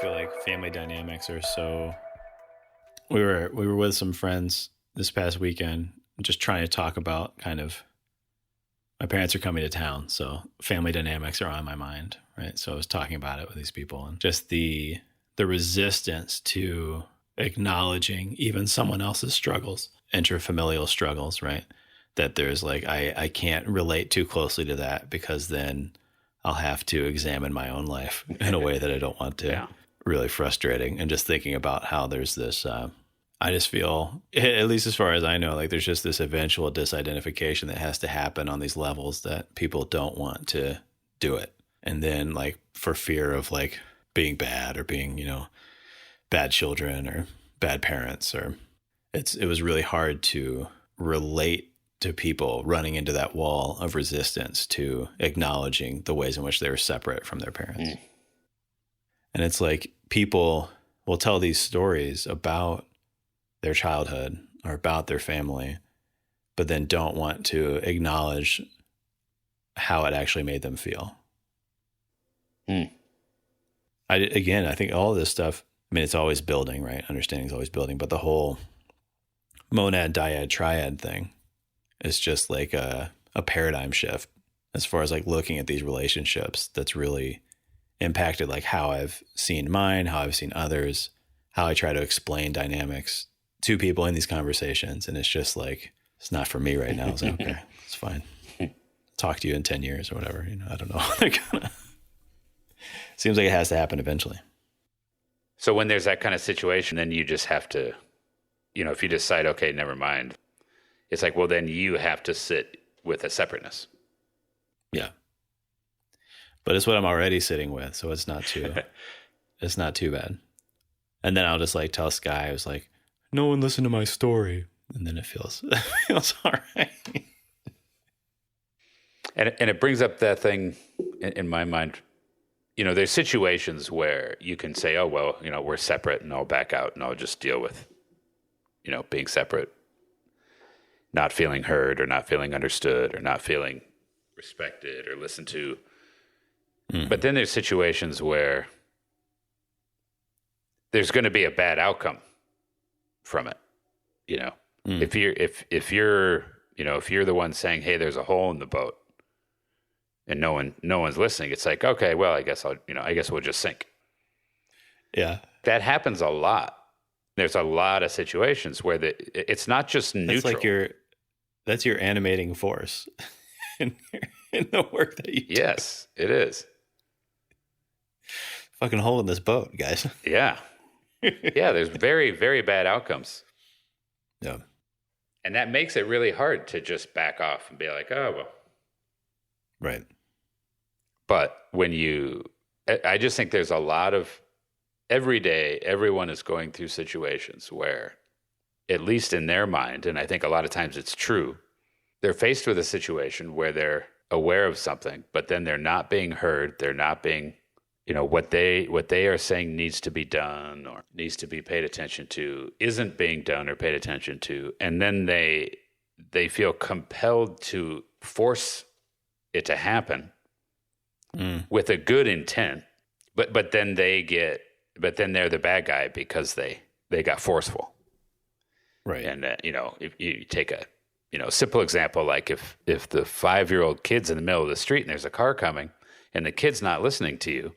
feel like family dynamics are so. We were with some friends this past weekend, just trying to talk about kind of. My parents are coming to town, so family dynamics are on my mind, right? So I was talking about it with these people, and just the resistance to acknowledging even someone else's struggles, intrafamilial struggles, right? That there's like I can't relate too closely to that because then I'll have to examine my own life in a way that I don't want to. Yeah. Really frustrating. And just thinking about how there's this, I just feel, at least as far as I know, like there's just this eventual disidentification that has to happen on these levels that people don't want to do it. And then like for fear of like being bad or being, bad children or bad parents, or it was really hard to relate to people running into that wall of resistance to acknowledging the ways in which they were separate from their parents. Mm. And it's like people will tell these stories about their childhood or about their family, but then don't want to acknowledge how it actually made them feel. Mm. I think all of this stuff, it's always building, right? Understanding is always building, but the whole monad, dyad, triad thing is just like a paradigm shift as far as like looking at these relationships that's really impacted like how I've seen mine, how I've seen others, how I try to explain dynamics to people in these conversations. And it's just like, it's not for me right now. It's like, okay, it's fine. Talk to you in 10 years or whatever. I don't know. Seems like it has to happen eventually. So when there's that kind of situation, then you just have to, if you decide, okay, never mind, it's like, well, then you have to sit with a separateness. Yeah. But it's what I'm already sitting with, so it's not too bad. And then I'll just like tell Sky, I was like, no one listened to my story. And then it feels all right. And it brings up that thing in my mind. There's situations where you can say, oh, well, we're separate and I'll back out and I'll just deal with, being separate, not feeling heard or not feeling understood or not feeling respected or listened to. Mm-hmm. But then there's situations where there's going to be a bad outcome from it. Mm-hmm. If you're the one saying, hey, there's a hole in the boat and no one's listening, it's like, okay, well, I guess we'll just sink. Yeah. That happens a lot. There's a lot of situations where it's not just neutral. It's like that's your animating force in the work that you do. Yes, it is. Fucking hole in this boat, guys. Yeah. Yeah, there's very, very bad outcomes. Yeah. And that makes it really hard to just back off and be like, oh, well. Right. But I just think there's a lot of, every day, everyone is going through situations where, at least in their mind, and I think a lot of times it's true, they're faced with a situation where they're aware of something, but then they're not being heard. They're not being, what they are saying needs to be done or needs to be paid attention to isn't being done or paid attention to. And then they feel compelled to force it to happen with a good intent, but then they're the bad guy because they got forceful. Right. And, if you take a, simple example, like if the 5-year-old kid's in the middle of the street and there's a car coming and the kid's not listening to you,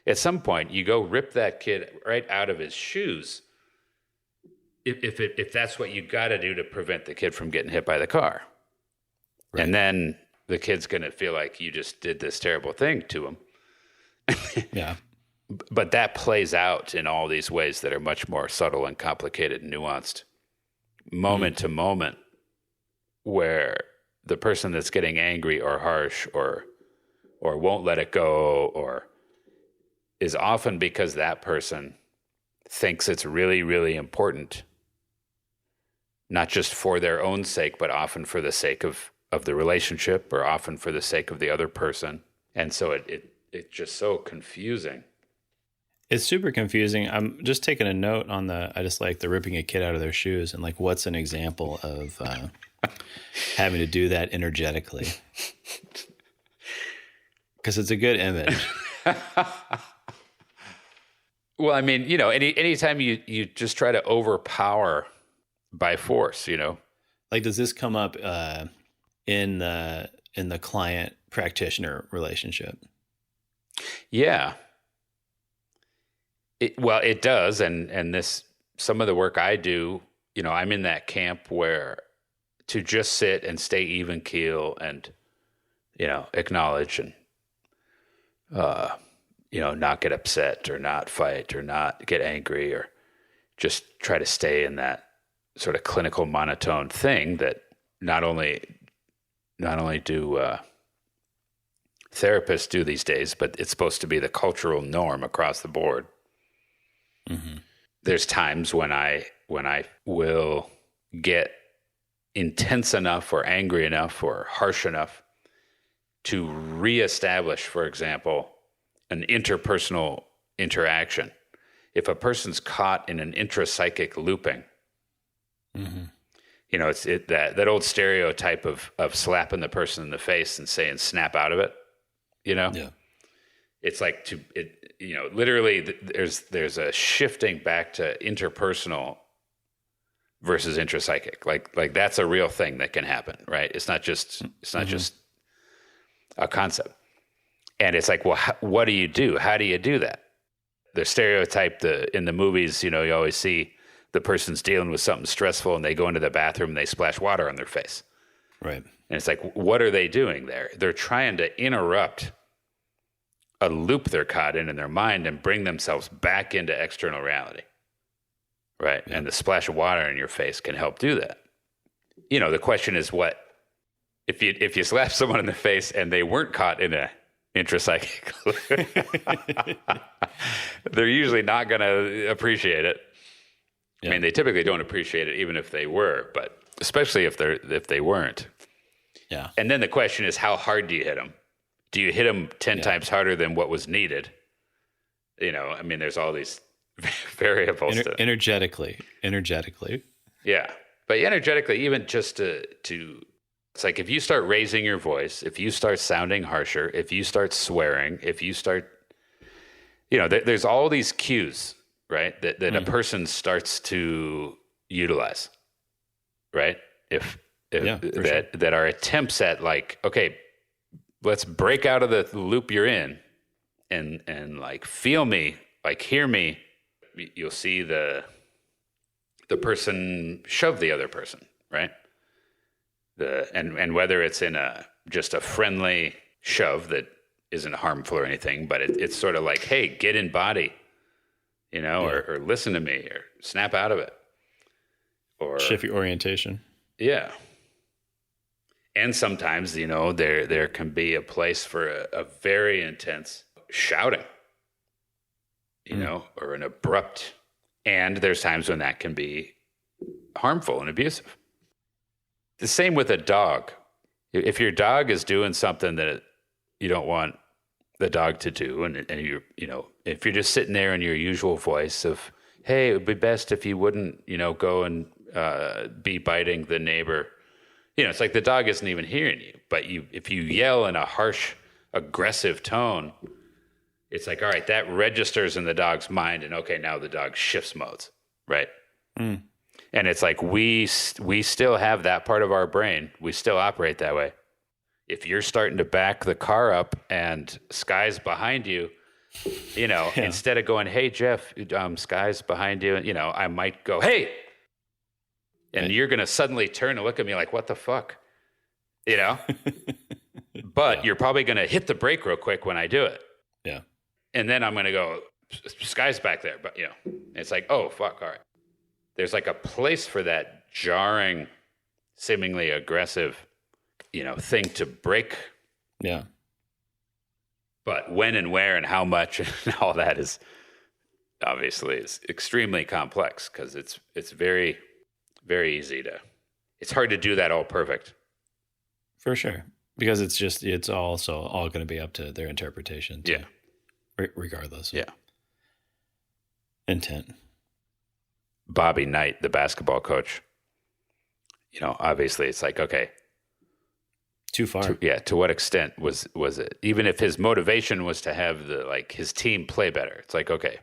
at some point you go rip that kid right out of his shoes if that's what you got to do to prevent the kid from getting hit by the car. Right. And then the kid's going to feel like you just did this terrible thing to him. Yeah. But that plays out in all these ways that are much more subtle and complicated and nuanced, moment to moment, where the person that's getting angry or harsh or won't let it go or is often because that person thinks it's really, really important, not just for their own sake, but often for the sake of the relationship or often for the sake of the other person. And so it's just so confusing. It's super confusing. I'm just taking a note on I just like the ripping a kid out of their shoes and like, what's an example of having to do that energetically? Because it's a good image. Well, I mean, anytime you just try to overpower by force, Like, does this come up in the client practitioner relationship? Yeah. It does, and this some of the work I do, I'm in that camp where to just sit and stay even keel and acknowledge and not get upset or not fight or not get angry or just try to stay in that sort of clinical monotone thing that not only do therapists do these days, but it's supposed to be the cultural norm across the board. Mm-hmm. There's times when I will get intense enough or angry enough or harsh enough to reestablish, for example, an interpersonal interaction. If a person's caught in an intrapsychic looping, mm-hmm. It's that old stereotype of slapping the person in the face and saying "snap out of it." Yeah. It's like literally there's a shifting back to interpersonal versus intrapsychic. Like that's a real thing that can happen, right? It's not just a concept. And it's like, well, what do you do? How do you do that? The stereotype in the movies, you always see the person's dealing with something stressful and they go into the bathroom and they splash water on their face. Right. And it's like, what are they doing there? They're trying to interrupt a loop they're caught in their mind and bring themselves back into external reality. Right. Yeah. And the splash of water in your face can help do that. The question is what, if you slap someone in the face and they weren't caught in a intrapsychic loop, they're usually not going to appreciate it. Yeah. I mean, they typically don't appreciate it even if they were, but especially if they weren't. Yeah. And then the question is, how hard do you hit them? Do you hit them 10 times harder than what was needed? I mean, there's all these variables. Energetically. Yeah. But energetically, even just to it's like if you start raising your voice, if you start sounding harsher, if you start swearing, if you start, there's all these cues, right? That a person starts to utilize, right? That are attempts at like, okay, let's break out of the loop you're in and like feel me, like hear me. You'll see the person shove the other person, right? And whether it's in just a friendly shove that isn't harmful or anything, but it's sort of like, hey, get in body, or listen to me, or snap out of it, or shift your orientation. Yeah. And sometimes, there can be a place for a very intense shouting, or an abrupt, and there's times when that can be harmful and abusive. The same with a dog. If your dog is doing something that you don't want the dog to do, and if you're just sitting there in your usual voice of, hey, it would be best if you wouldn't, go and be biting the neighbor. It's like the dog isn't even hearing you. But if you yell in a harsh, aggressive tone, it's like, all right, that registers in the dog's mind, and okay, now the dog shifts modes, right? Mm. And it's like we still have that part of our brain. We still operate that way. If you're starting to back the car up and Sky's behind you, instead of going, hey, Geoff, Sky's behind you, I might go, hey. And you're going to suddenly turn and look at me like, what the fuck? But you're probably going to hit the brake real quick when I do it. Yeah. And then I'm going to go, Sky's back there. But, it's like, oh, fuck, all right. There's like a place for that jarring, seemingly aggressive, thing to break. Yeah. But when and where and how much and all that is obviously is extremely complex because it's very, very easy it's hard to do that all perfect. For sure. Because it's also all going to be up to their interpretation. Too, yeah. Regardless. Yeah. Intent. Bobby Knight, the basketball coach, obviously it's like, okay. Too far. To what extent was it? Even if his motivation was to have his team play better, it's like, okay,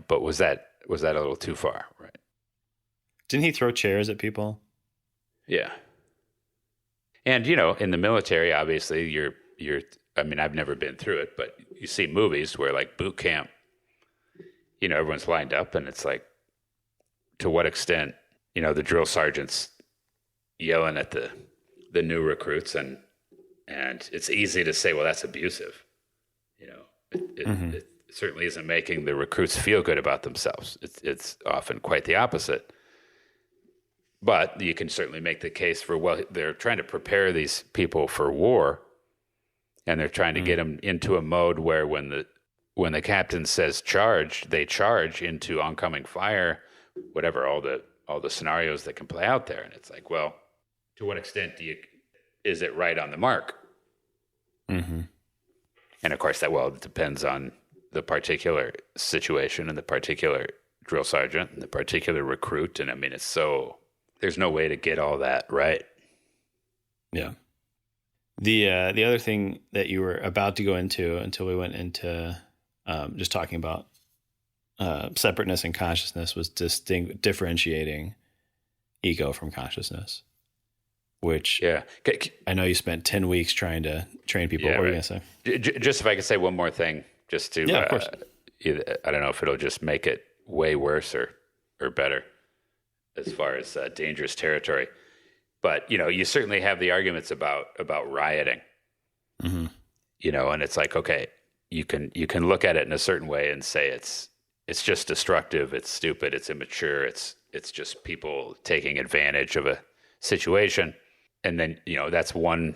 but was that a little too far? Right. Didn't he throw chairs at people? Yeah. And, in the military, obviously I mean, I've never been through it, but you see movies where like boot camp, everyone's lined up and it's like, to what extent, the drill sergeant's yelling at the new recruits and it's easy to say, well, that's abusive. It certainly isn't making the recruits feel good about themselves. It's often quite the opposite. But you can certainly make the case for, well, they're trying to prepare these people for war, and they're trying to get them into a mode where when the captain says charge, they charge into oncoming fire, whatever, all the scenarios that can play out there. And it's like, well, to what extent is it right on the mark? Mm-hmm. And of course, it depends on the particular situation and the particular drill sergeant and the particular recruit. And I mean, there's no way to get all that right. Yeah. The other thing that you were about to go into until we went into just talking about separateness and consciousness was differentiating ego from consciousness, which I know you spent 10 weeks trying to train people. What were you going to say? Just if I could say one more thing, just to, of course. I don't know if it'll just make it way worse or better as far as dangerous territory. But, you certainly have the arguments about rioting, and it's like, okay, you can look at it in a certain way and say it's just destructive, it's stupid, it's immature, it's just people taking advantage of a situation. And then, that's one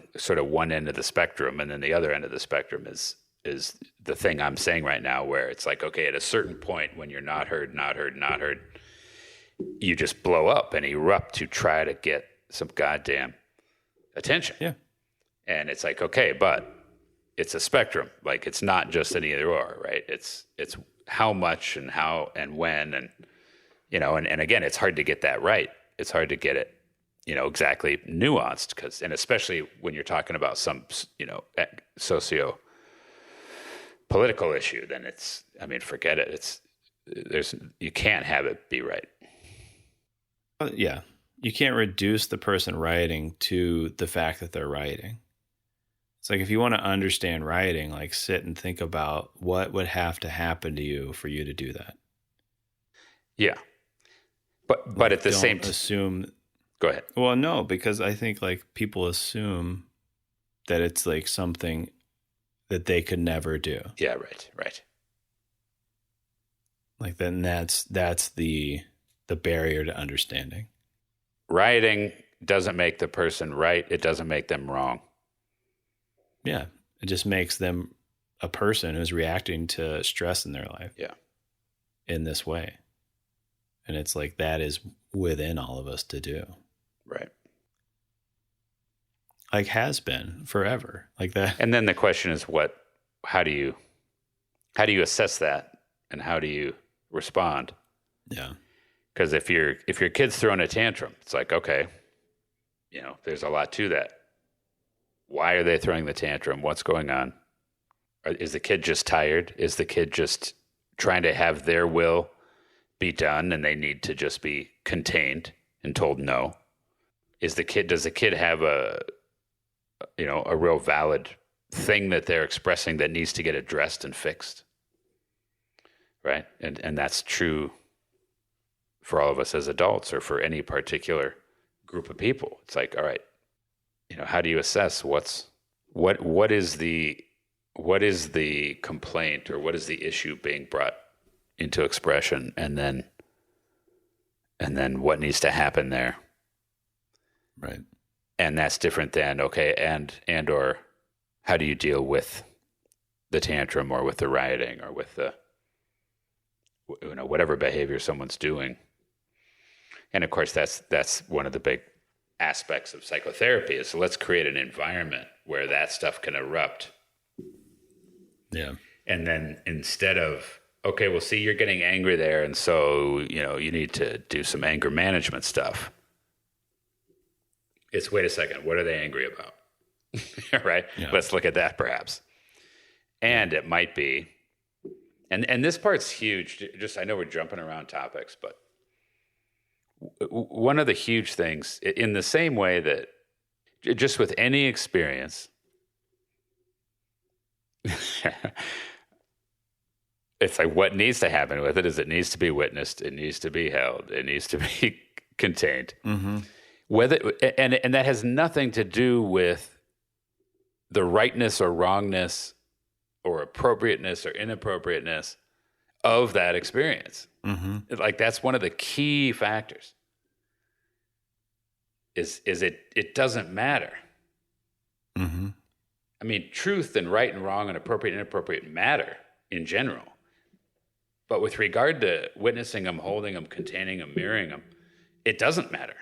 end of the spectrum. And then the other end of the spectrum is the thing I'm saying right now, where it's like, okay, at a certain point when you're not heard, you just blow up and erupt to try to get some goddamn attention. Yeah. And it's like, okay, but it's a spectrum. Like, it's not just an either or, right? It's how much and how and when, and, and again, it's hard to get that right. It's hard to get it, exactly nuanced, and especially when you're talking about some, socio political issue, then forget it. You can't have it be right. Yeah. You can't reduce the person rioting to the fact that they're rioting. It's like, if you want to understand rioting, like, sit and think about what would have to happen to you for you to do that. Yeah. But at the same time, assume. Go ahead. Well, no, because I think like people assume that it's like something that they could never do. Yeah. Right. Like, then that's the barrier to understanding. Rioting doesn't make the person right. It doesn't make them wrong. Yeah. It just makes them a person who's reacting to stress in their life. Yeah. In this way. And it's like, that is within all of us to do. Right. Like, has been forever like that. And then the question is, how do you assess that, and how do you respond? Yeah. Because if your kid's throwing a tantrum, it's like, okay, there's a lot to that. Why are they throwing the tantrum? What's going on? Is the kid just tired? Is the kid just trying to have their will be done and they need to just be contained and told no? Does the kid have a real valid thing that they're expressing that needs to get addressed and fixed? Right? And that's true for all of us as adults, or for any particular group of people. It's like, all right, how do you assess what is the complaint, or what is the issue being brought into expression, and then what needs to happen there? Right. And that's different than, okay, and or how do you deal with the tantrum, or with the rioting, or with the whatever behavior someone's doing. And of course, that's one of the big aspects of psychotherapy, is let's create an environment where that stuff can erupt. Yeah. And then instead of, okay, well, see, you're getting angry there, and so, you need to do some anger management stuff. It's, wait a second, what are they angry about? Right? Yeah. Let's look at that perhaps. And it might be, And this part's huge. Just I know we're jumping around topics, but one of the huge things, in the same way that just with any experience, it's like what needs to happen with it is it needs to be witnessed, it needs to be held, it needs to be contained. Mm-hmm. Whether and that has nothing to do with the rightness or wrongness or appropriateness or inappropriateness of that experience. Mm-hmm. Like that's one of the key factors. Is it doesn't matter. Mm-hmm. I mean, truth and right and wrong and appropriate and inappropriate matter in general. But with regard to witnessing them, holding them, containing them, mirroring them, it doesn't matter.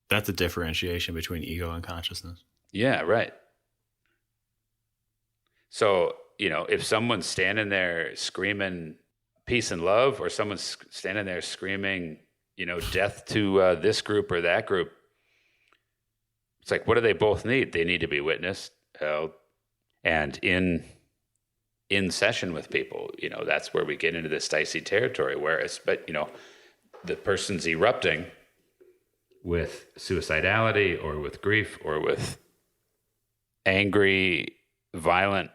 That's a differentiation between ego and consciousness. Yeah, right. So, if someone's standing there screaming peace and love, or someone's standing there screaming, death to this group or that group, it's like, what do they both need? They need to be witnessed, held, and in session with people. That's where we get into this dicey territory where the person's erupting with suicidality or with grief or with angry, violent,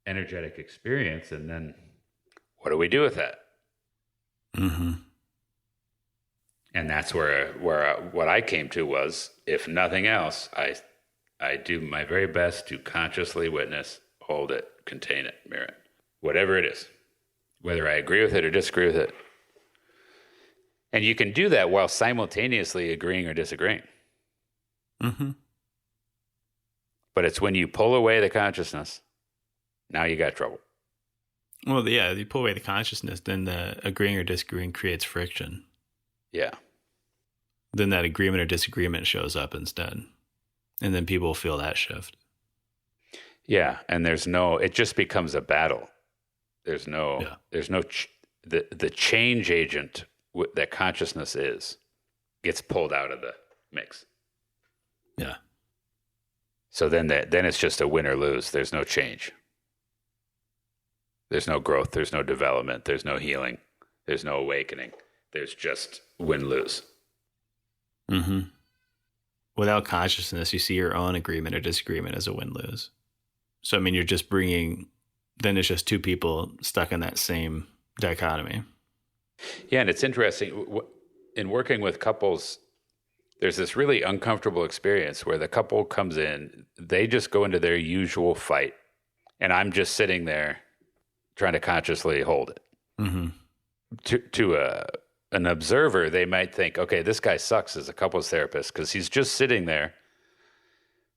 energetic experience. And then what do we do with that? Mm-hmm. And that's where what I came to was, if nothing else, I do my very best to consciously witness, hold it, contain it, mirror it, whatever it is, whether I agree with it or disagree with it. And you can do that while simultaneously agreeing or disagreeing. Mm-hmm. But it's when you pull away the consciousness, now you got trouble. Well, yeah, you pull away the consciousness, then the agreeing or disagreeing creates friction. Yeah. Then that agreement or disagreement shows up instead. And then people feel that shift. Yeah, and it just becomes a battle. The change agent that consciousness gets pulled out of the mix. Yeah. So then it's just a win or lose. There's no change. There's no growth. There's no development. There's no healing. There's no awakening. There's just win-lose. Mm-hmm. Without consciousness, you see your own agreement or disagreement as a win-lose. So, I mean, you're just then it's just two people stuck in that same dichotomy. Yeah, and it's interesting. In working with couples, there's this really uncomfortable experience where the couple comes in, they just go into their usual fight, and I'm just sitting there trying to consciously hold it. Mm-hmm. To an observer, they might think, okay, this guy sucks as a couples therapist because he's just sitting there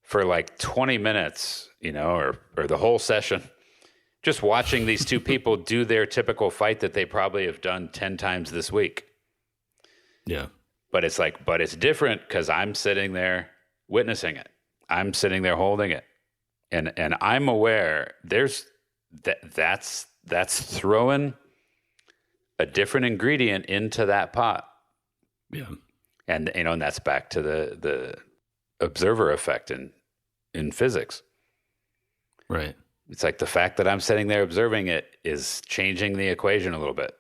for like 20 minutes, or the whole session, just watching these two people do their typical fight that they probably have done 10 times this week. Yeah. But it's different because I'm sitting there witnessing it. I'm sitting there holding it. And I'm aware that's throwing a different ingredient into that pot. Yeah. And and that's back to the observer effect in physics. Right. It's like the fact that I'm sitting there observing it is changing the equation a little bit.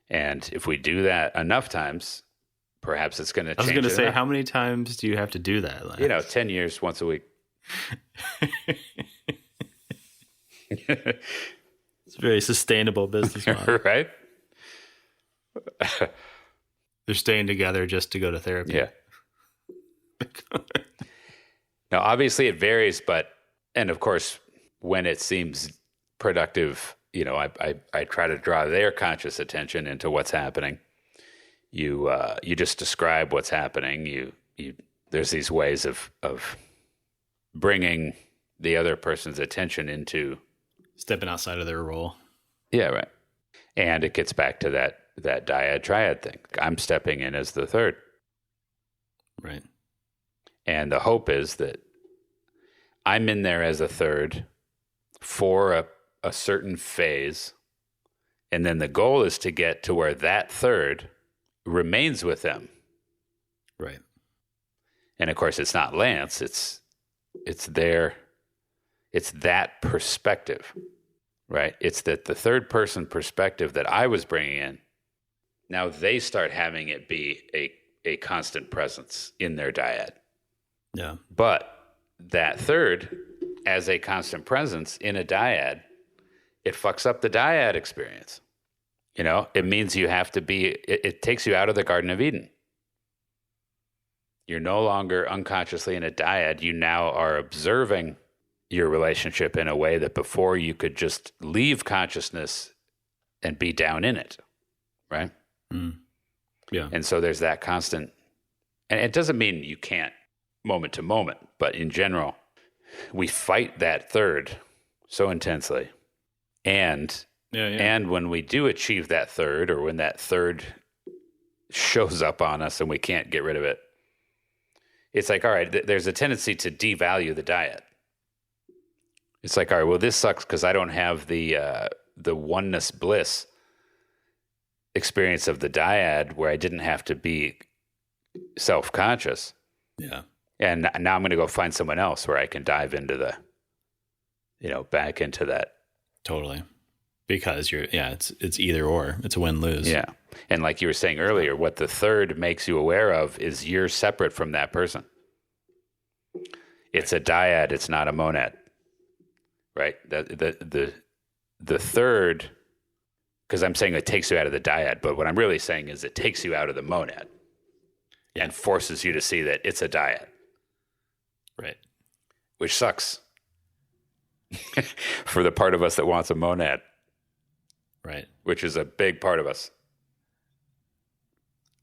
And if we do that enough times, perhaps it's going to change. I was going to say, how many times do you have to do that? 10 years, once a week. It's a very sustainable business model. Right? They're staying together just to go to therapy. Yeah. Now, obviously it varies, and of course, when it seems productive, I try to draw their conscious attention into what's happening. You just describe what's happening. There's these ways of bringing the other person's attention into stepping outside of their role. Yeah, right. And it gets back to that dyad triad thing. I'm stepping in as the third. Right. And the hope is that I'm in there as a third for a certain phase. And then the goal is to get to where that third remains with them. Right. And of course, it's not Lance. It's that perspective. right? It's that the third person perspective that I was bringing in, now they start having it be a constant presence in their dyad. Yeah. But that third, as a constant presence in a dyad, it fucks up the dyad experience. You know, it means you have to be, it takes you out of the Garden of Eden. You're no longer unconsciously in a dyad. You now are observing your relationship in a way that before you could just leave consciousness and be down in it, right? Mm. Yeah. And so there's that constant, and it doesn't mean you can't moment to moment, but in general, we fight that third so intensely. And when we do achieve that third, or when that third shows up on us and we can't get rid of it, it's like, all right, there's a tendency to devalue the dyad. It's like, all right, well, this sucks because I don't have the oneness bliss experience of the dyad where I didn't have to be self-conscious. Yeah. And now I'm going to go find someone else where I can dive into back into that. Totally. Because it's either or. It's a win-lose. Yeah. And like you were saying earlier, what the third makes you aware of is you're separate from that person. It's a dyad. It's not a monad. Right? The third, because I'm saying it takes you out of the dyad, but what I'm really saying is it takes you out of the monad and forces you to see that it's a dyad. Right. Which sucks for the part of us that wants a monad. Right. Which is a big part of us.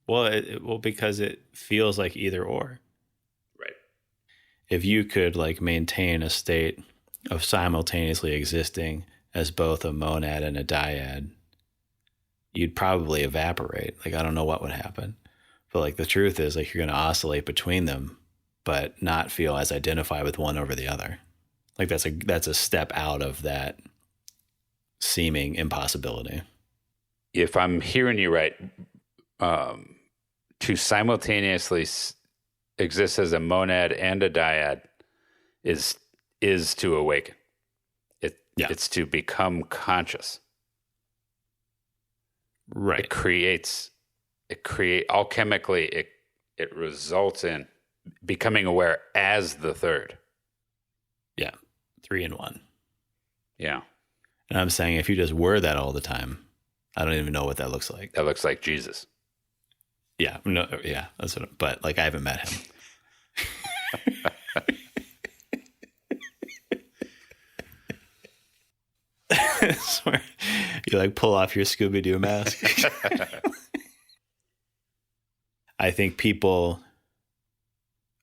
Well, because it feels like either or. Right. If you could maintain a state of simultaneously existing as both a monad and a dyad, you'd probably evaporate. I don't know what would happen. But the truth is you're going to oscillate between them, but not feel as identified with one over the other. That's a step out of that seeming impossibility. If I'm hearing you right, to simultaneously exist as a monad and a dyad is to awaken. It's to become conscious. Right. It creates alchemically, it results in becoming aware as the third. Yeah. 3 in 1. Yeah. And I'm saying if you just were that all the time, I don't even know what that looks like. That looks like Jesus. Yeah. No, yeah. That's what, but I haven't met him. Where you pull off your Scooby-Doo mask. I think people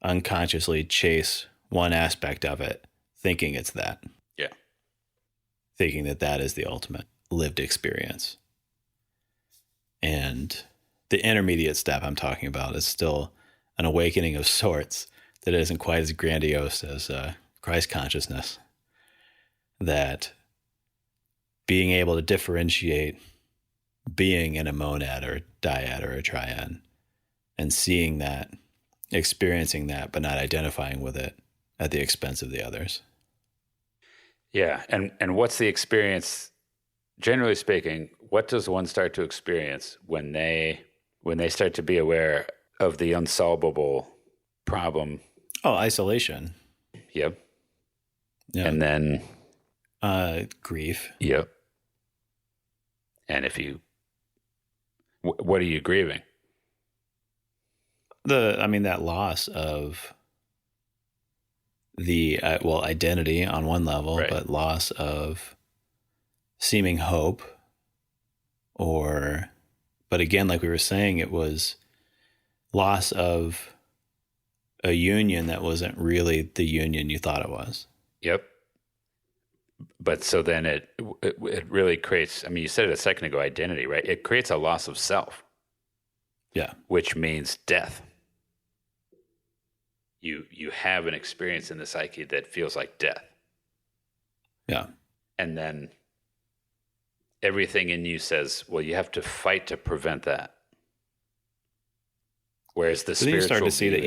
unconsciously chase one aspect of it, thinking it's that. Yeah. Thinking that is the ultimate lived experience. And the intermediate step I'm talking about is still an awakening of sorts that isn't quite as grandiose as Christ consciousness. That being able to differentiate being in a monad or a dyad or a triad and seeing that, experiencing that, but not identifying with it at the expense of the others. Yeah. And what's the experience, generally speaking, what does one start to experience when they start to be aware of the unsolvable problem? Oh, isolation. Yep. Yeah. And then grief. Yep. And what are you grieving? That loss of the identity on one level, right. But loss of seeming hope, but again, like we were saying, it was loss of a union that wasn't really the union you thought it was. Yep. But so then it really creates, you said it a second ago, identity, right? It creates a loss of self. Yeah. Which means death. You have an experience in the psyche that feels like death. Yeah. And then everything in you says, well, you have to fight to prevent that. Whereas the spiritual, then you start to see that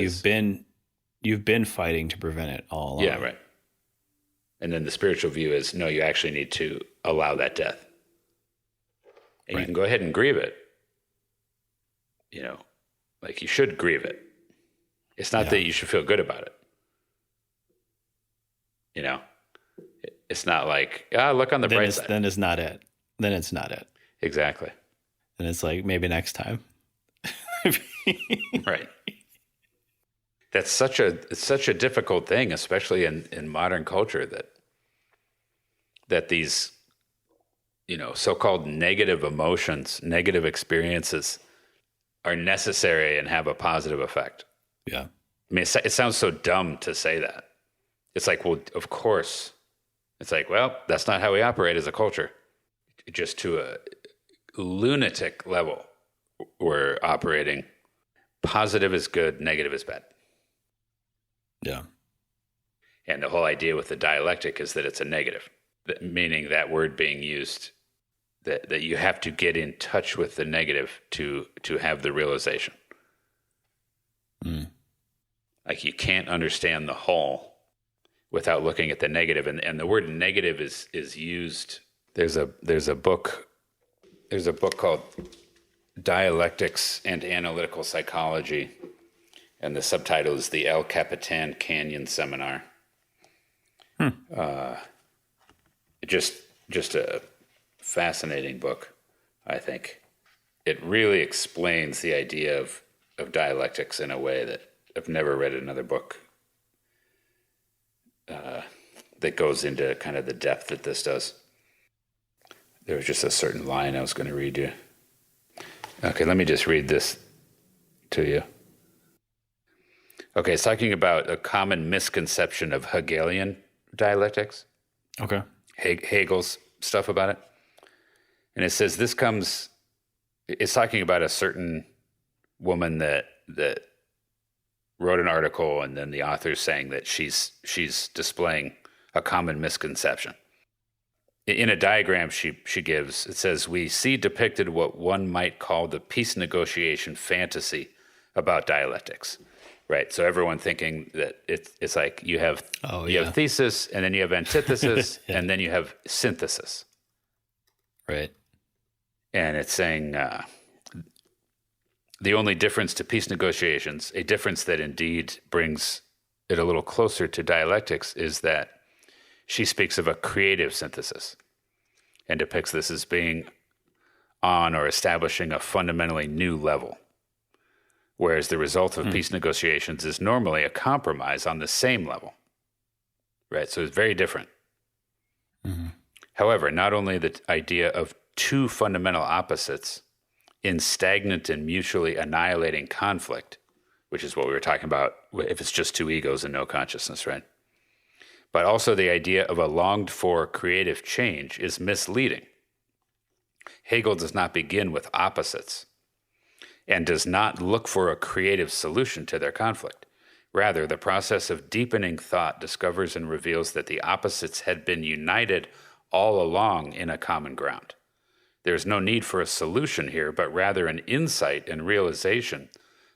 you've been fighting to prevent it all along. Yeah, right. And then the spiritual view is, no, you actually need to allow that death. And you can go ahead and grieve it. Like you should grieve it. It's not that you should feel good about it. It's not like, look on the bright side. Then it's not it. Then it's not it. Exactly. And it's like, maybe next time. Right. It's such a difficult thing, especially in modern culture, that these, so-called negative emotions, negative experiences are necessary and have a positive effect. Yeah. I mean, it sounds so dumb to say that. It's like, well, of course. It's like, well, that's not how we operate as a culture. Just to a lunatic level, we're operating. Positive is good, negative is bad. Yeah. And the whole idea with the dialectic is that it's a negative, meaning that word being used, that you have to get in touch with the negative to have the realization. Like you can't understand the whole without looking at the negative. And the word negative is used. There's a book called Dialectics and Analytical Psychology, and the subtitle is the El Capitan Canyon Seminar. Just a fascinating book, I think. It really explains the idea of dialectics in a way that I've never read another book that goes into kind of the depth that this does. There was just a certain line I was going to read you. Okay, let me just read this to you. Okay, it's talking about a common misconception of Hegelian dialectics. Okay. Hegel's stuff about it. And it says it's talking about a certain woman that wrote an article, and then the author's saying that she's displaying a common misconception. In a diagram she gives, it says, we see depicted what one might call the peace negotiation fantasy about dialectics, right? So everyone thinking that it's like you have thesis, and then you have antithesis, and then you have synthesis. Right. And it's saying the only difference to peace negotiations, a difference that indeed brings it a little closer to dialectics, is that she speaks of a creative synthesis and depicts this as being on or establishing a fundamentally new level, whereas the result of peace negotiations is normally a compromise on the same level, right? So it's very different. Mm-hmm. However, not only the idea of two fundamental opposites in stagnant and mutually annihilating conflict, which is what we were talking about if it's just two egos and no consciousness, right? But also the idea of a longed-for creative change is misleading. Hegel does not begin with opposites and does not look for a creative solution to their conflict. Rather, the process of deepening thought discovers and reveals that the opposites had been united all along in a common ground. There is no need for a solution here, but rather an insight and realization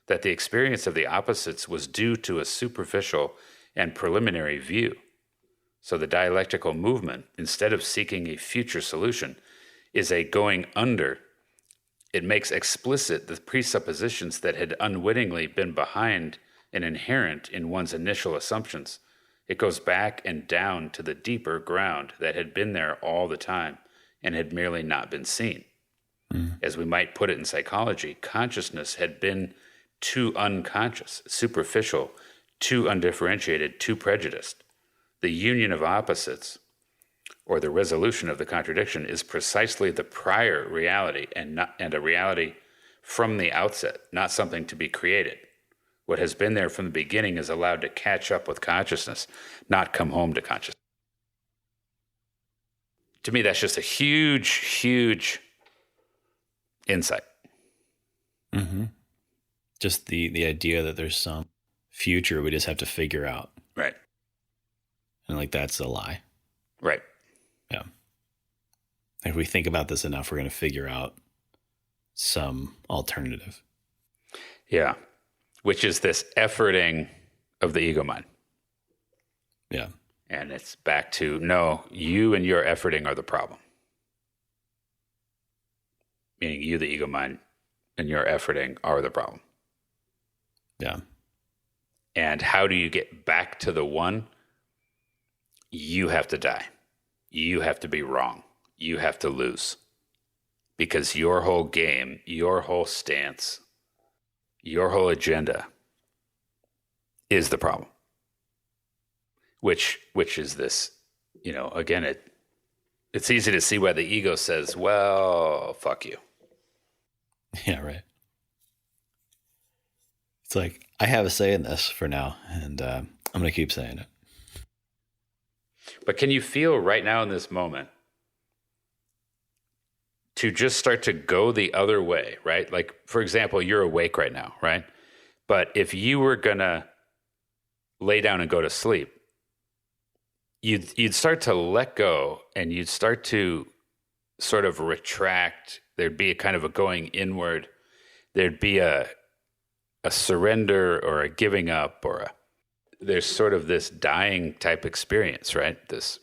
that the experience of the opposites was due to a superficial and preliminary view. So the dialectical movement, instead of seeking a future solution, is a going under. It makes explicit the presuppositions that had unwittingly been behind and inherent in one's initial assumptions. It goes back and down to the deeper ground that had been there all the time and had merely not been seen. As we might put it in psychology, consciousness had been too unconscious, superficial, too undifferentiated, too prejudiced. The union of opposites, or the resolution of the contradiction, is precisely the prior reality and a reality from the outset, not something to be created. What has been there from the beginning is allowed to catch up with consciousness, not come home to consciousness. To me, that's just a huge, huge insight. Mm-hmm. Just the idea that there's some future we just have to figure out. Right. And like, that's a lie. Right. Yeah. If we think about this enough, we're going to figure out some alternative. Yeah. Which is this efforting of the ego mind. Yeah. And it's back to, no, you and your efforting are the problem. Meaning you, the ego mind, and your efforting are the problem. Yeah. And how do you get back to the one? You have to die. You have to be wrong. You have to lose. Because your whole game, your whole stance, your whole agenda is the problem. Which is this, again, it's easy to see why the ego says, well, fuck you. Yeah, right. It's like, I have a say in this for now, and I'm going to keep saying it. But can you feel right now in this moment to just start to go the other way, right? Like, for example, you're awake right now, right? But if you were going to lay down and go to sleep, you'd start to let go, and you'd start to sort of retract. There'd be a kind of a going inward. There'd be a surrender or a giving up, there's sort of this dying type experience, right? This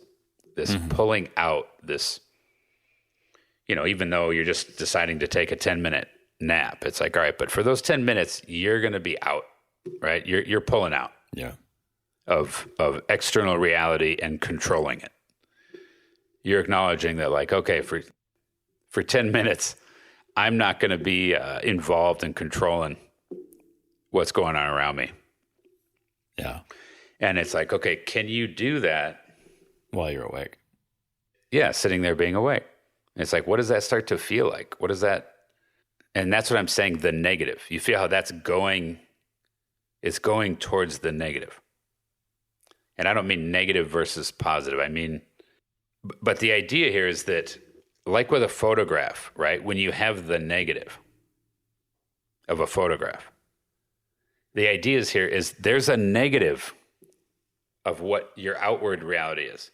pulling out, this, even though you're just deciding to take a 10-minute nap, it's like, all right, but for those 10 minutes, you're going to be out, right? You're pulling out. Yeah. Of external reality and controlling it. You're acknowledging that, like, okay, for 10 minutes, I'm not going to be involved in controlling what's going on around me. Yeah. And it's like, okay, can you do that while you're awake? Yeah, sitting there being awake. And it's like, what does that start to feel like? What is that? And that's what I'm saying, the negative. You feel how that's going, it's going towards the negative. And I don't mean negative versus positive. I mean, but the idea here is that, like with a photograph, right? When you have the negative of a photograph, the idea is here is there's a negative of what your outward reality is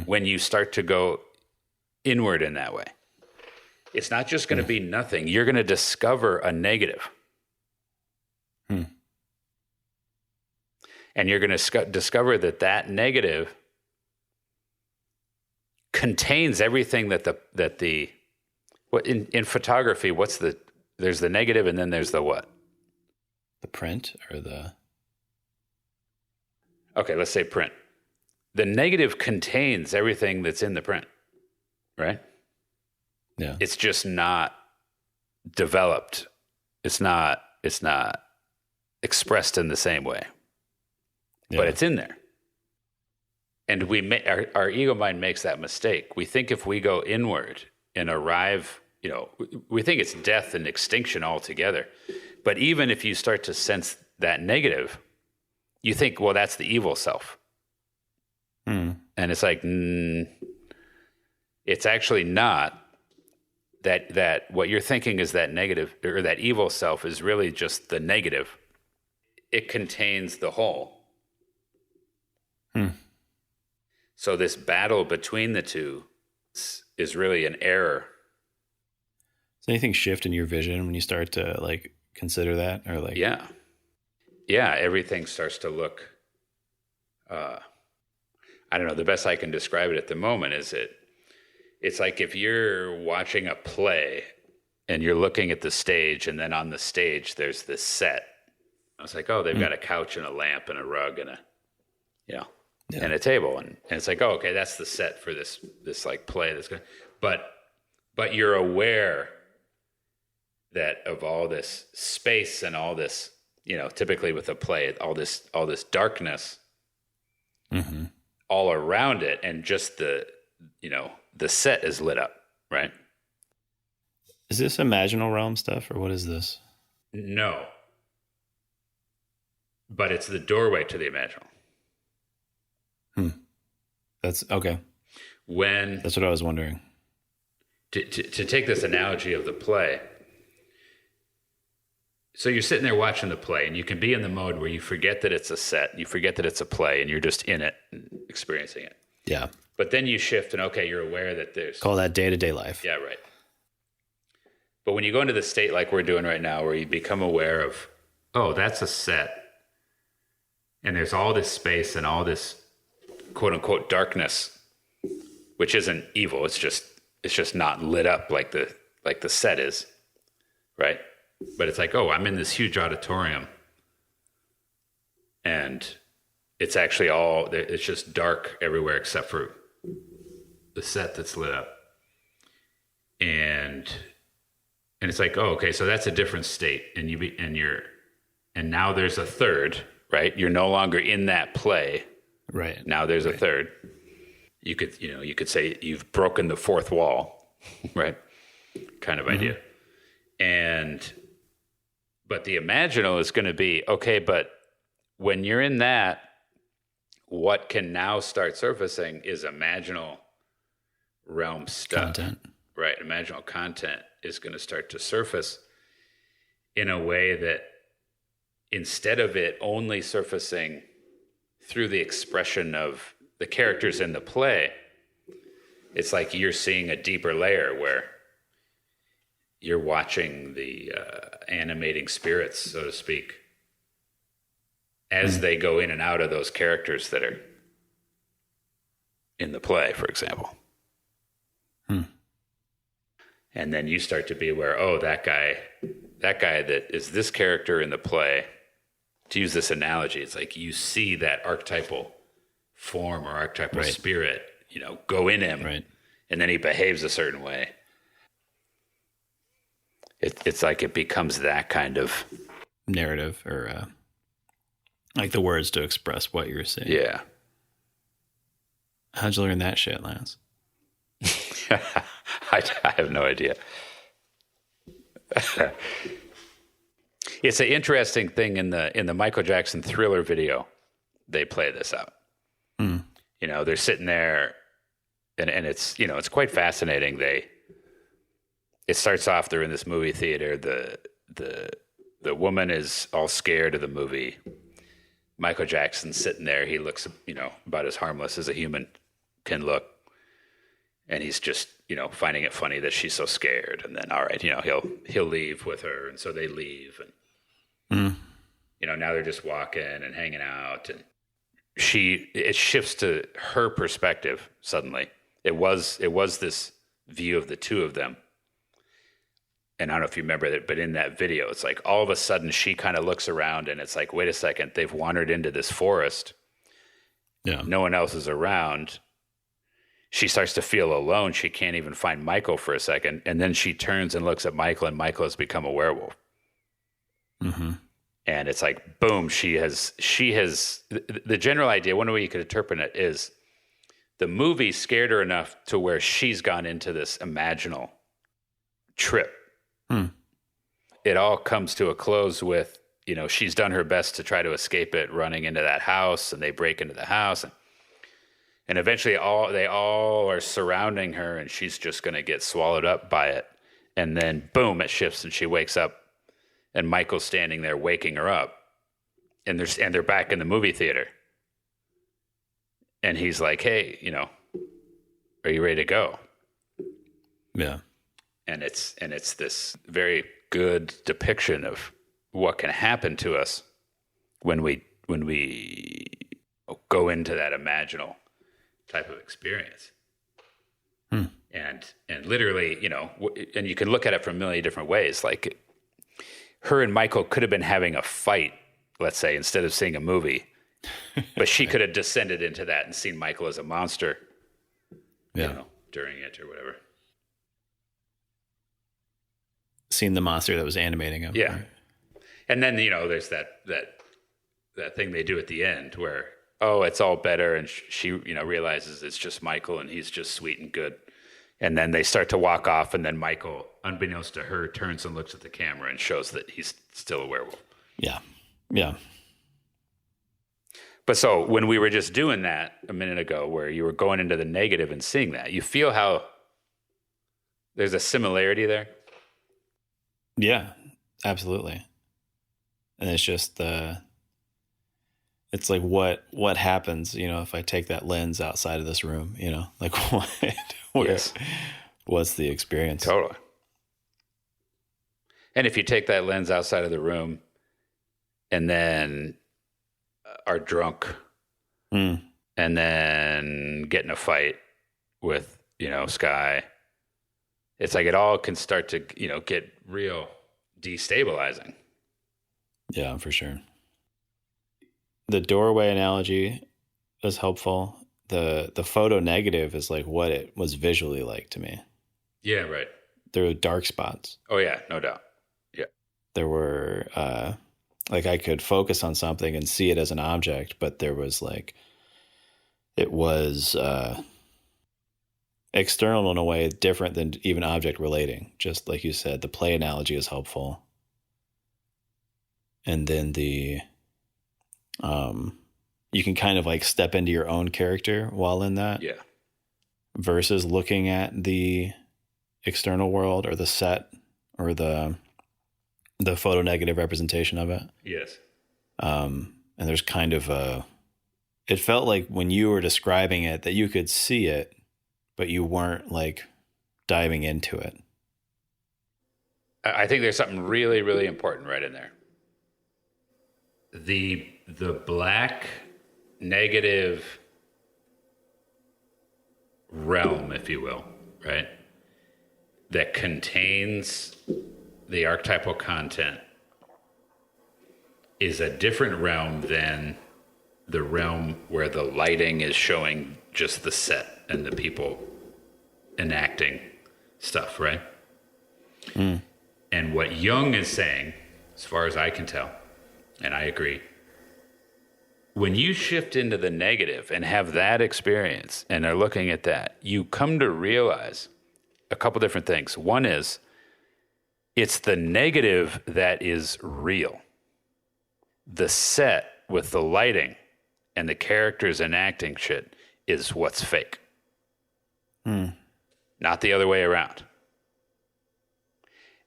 when you start to go inward in that way. It's not just going to be nothing. You're going to discover a negative. And you're going to discover that negative contains everything in photography, there's the negative and then there's the what? The print or okay, let's say print. The negative contains everything that's in the print, right? Yeah. It's just not developed. It's not expressed in the same way. Yeah. But it's in there. And our ego mind makes that mistake. We think if we go inward and arrive, we think it's death and extinction altogether. But even if you start to sense that negative, you think, well, that's the evil self. And it's like, it's actually not. That what you're thinking is that negative, or that evil self is really just the negative. It contains the whole. So this battle between the two is really an error. Does anything shift in your vision when you start to consider that, or Yeah, everything starts to look. I don't know. The best I can describe it at the moment is it's like if you're watching a play and you're looking at the stage, and then on the stage there's this set. I was like, oh, they've got a couch and a lamp and a rug and and a table, and it's like, oh, okay, that's the set for this play that's going. But you're aware that of all this space and all this, typically with a play, all this darkness all around it, and just the set is lit up, right? Is this imaginal realm stuff, or what is this? No. But it's the doorway to the imaginal. That's okay. That's what I was wondering. To take this analogy of the play. So you're sitting there watching the play, and you can be in the mode where you forget that it's a set, you forget that it's a play, and you're just in it and experiencing it. Yeah. But then you shift, and okay, you're aware that there's... Call that day-to-day life. Yeah, right. But when you go into the state like we're doing right now, where you become aware of, oh, that's a set, and there's all this space and all this quote unquote darkness, which isn't evil. It's just not lit up like the set is, right? But it's like, oh, I'm in this huge auditorium, and it's actually it's just dark everywhere except for the set that's lit up. And it's like, oh, okay, so that's a different state. And now there's a third, right? You're no longer in that play. Right. Now there's a third. You could say you've broken the fourth wall, right? Kind of idea. But the imaginal is going to be, okay, but when you're in that, what can now start surfacing is imaginal realm stuff. Content. Right. Imaginal content is going to start to surface in a way that instead of it only surfacing through the expression of the characters in the play, it's like you're seeing a deeper layer where you're watching the animating spirits, so to speak, as they go in and out of those characters that are in the play, for example. And then you start to be aware, oh, that guy that is this character in the play, to use this analogy, it's like you see that archetypal form or archetypal spirit, go in him, and then he behaves a certain way. It's like it becomes that kind of narrative or like the words to express what you're saying. Yeah. How'd you learn that shit, Lance? I have no idea. It's an interesting thing in the Michael Jackson Thriller video. They play this out. They're sitting there, and it's it's quite fascinating. It starts off, they're in this movie theater. The woman is all scared of the movie. Michael Jackson's sitting there. He looks about as harmless as a human can look. And he's just, finding it funny that she's so scared. And then, all right, he'll leave with her. And so they leave. And, now they're just walking and hanging out. And it shifts to her perspective suddenly. It was this view of the two of them. And I don't know if you remember that, but in that video, it's like all of a sudden she kind of looks around and it's like, wait a second, they've wandered into this forest. Yeah. No one else is around. She starts to feel alone. She can't even find Michael for a second. And then she turns and looks at Michael, and Michael has become a werewolf. Mm-hmm. And it's like, boom, she has, the general idea, one way you could interpret it is the movie scared her enough to where she's gone into this imaginal trip. It all comes to a close with, she's done her best to try to escape it, running into that house, and they break into the house. And eventually they all are surrounding her, and she's just going to get swallowed up by it. And then, boom, it shifts, and she wakes up, and Michael's standing there waking her up. And they're back in the movie theater. And he's like, hey, are you ready to go? Yeah. And it's this very good depiction of what can happen to us when we go into that imaginal type of experience. And literally, and you can look at it from a million different ways. Like her and Michael could have been having a fight, let's say, instead of seeing a movie, but she could have descended into that and seen Michael as a monster, during it or whatever. Seen the monster that was animating him. Yeah. Right? And then, there's that thing they do at the end where, oh, it's all better. And she, realizes it's just Michael and he's just sweet and good. And then they start to walk off. And then Michael, unbeknownst to her, turns and looks at the camera and shows that he's still a werewolf. Yeah. Yeah. But so when we were just doing that a minute ago, where you were going into the negative and seeing that, you feel how there's a similarity there? Yeah, absolutely. And it's just it's like what happens, if I take that lens outside of this room, like what's the experience? Totally. And if you take that lens outside of the room and then are drunk and then get in a fight with, Sky. It's like it all can start to, get real destabilizing. Yeah, for sure. The doorway analogy is helpful. The photo negative is like what it was visually like to me. Yeah, right. There were dark spots. Oh, yeah, no doubt. Yeah. There were, like I could focus on something and see it as an object, but there was like, it was external in a way different than even object relating. Just like you said, the play analogy is helpful. And then you can kind of like step into your own character while in that. Yeah. Versus looking at the external world or the set or the photo negative representation of it. Yes. And there's kind of it felt like when you were describing it that you could see it, but you weren't like diving into it. I think there's something really, really important right in there. The black negative realm, if you will, right? That contains the archetypal content is a different realm than the realm where the lighting is showing just the set and the people enacting stuff, right? Mm. And what Jung is saying, as far as I can tell, and I agree, when you shift into the negative and have that experience and are looking at that, you come to realize a couple different things. One is it's the negative that is real. The set with the lighting and the characters enacting shit is what's fake. Not the other way around.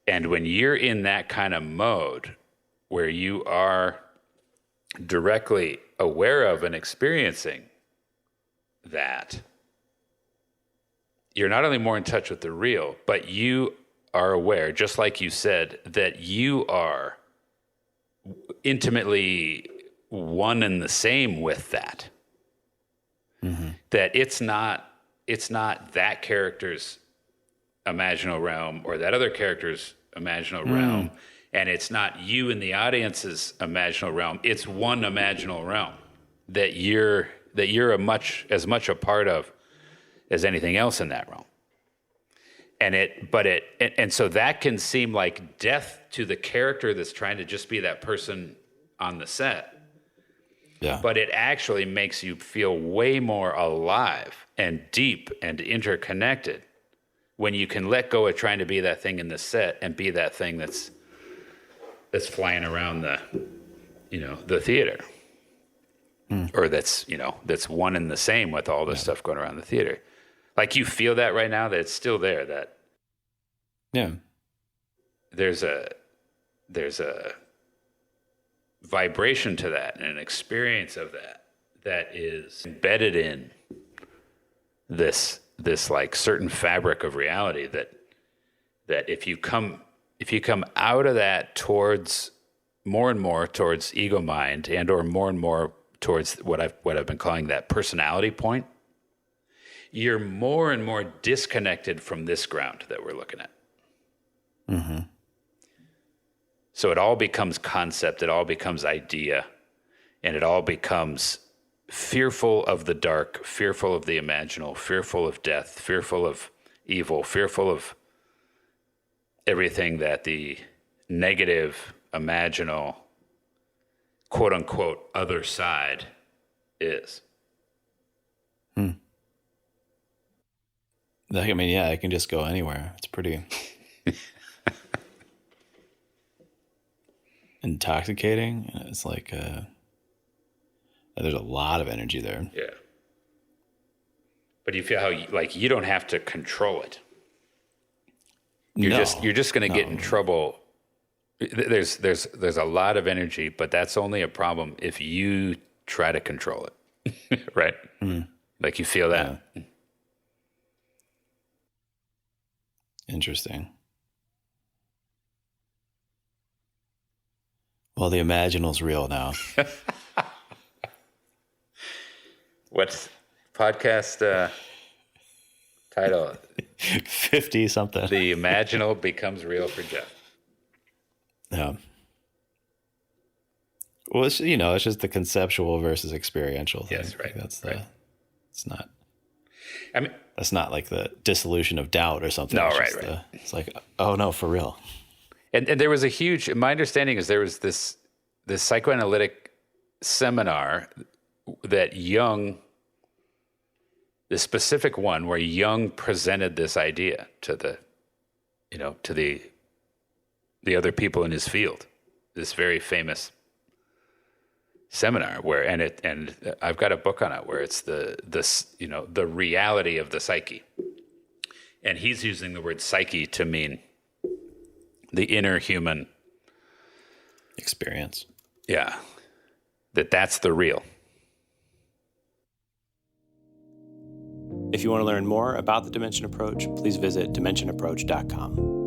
And when you're in that kind of mode where you are directly aware of and experiencing that, you're not only more in touch with the real, but you are aware, just like you said, that you are intimately one and the same with that. Mm-hmm. That it's not that character's imaginal realm or that other character's imaginal realm, and it's not you in the audience's imaginal realm. It's one imaginal realm that you're as much a part of as anything else in that realm. And so that can seem like death to the character that's trying to just be that person on the set. Yeah. But it actually makes you feel way more alive and deep and interconnected when you can let go of trying to be that thing in the set and be that thing that's flying around the theater. Or that's one and the same with all this stuff going around the theater. Like you feel that right now, that it's still there, that there's a vibration to that and an experience of that is embedded in this like certain fabric of reality that if you come out of that towards more and more towards ego mind and or more towards what I've been calling that personality point, you're more and more disconnected from this ground that we're looking at. Mm-hmm. So it all becomes concept, it all becomes idea, and it all becomes fearful of the dark, fearful of the imaginal, fearful of death, fearful of evil, fearful of everything that the negative, imaginal, quote unquote, other side is. I mean, yeah, it can just go anywhere. It's pretty intoxicating. It's like there's a lot of energy there. Yeah. But you feel how you don't have to control it. You're just going to get in trouble. There's a lot of energy, but that's only a problem if you try to control it. Right? Mm. Like you feel that. Yeah. Interesting. Well, the imaginal's real now. What's podcast title? 50 something. The imaginal becomes real for Geoff. Yeah. Well, it's, it's just the conceptual versus experiential thing. Yes, right. That's right. It's not. I mean, that's not like the dissolution of doubt or something. No, it's right. It's like, oh no, for real. And there was a huge. My understanding is there was this psychoanalytic seminar that Jung, the specific one where Jung presented this idea to the other people in his field. This very famous seminar where, and I've got a book on it where it's the reality of the psyche, and he's using the word psyche to mean the inner human experience. Yeah, that's the real. If you want to learn more about the Dimension Approach, please visit dimensionapproach.com.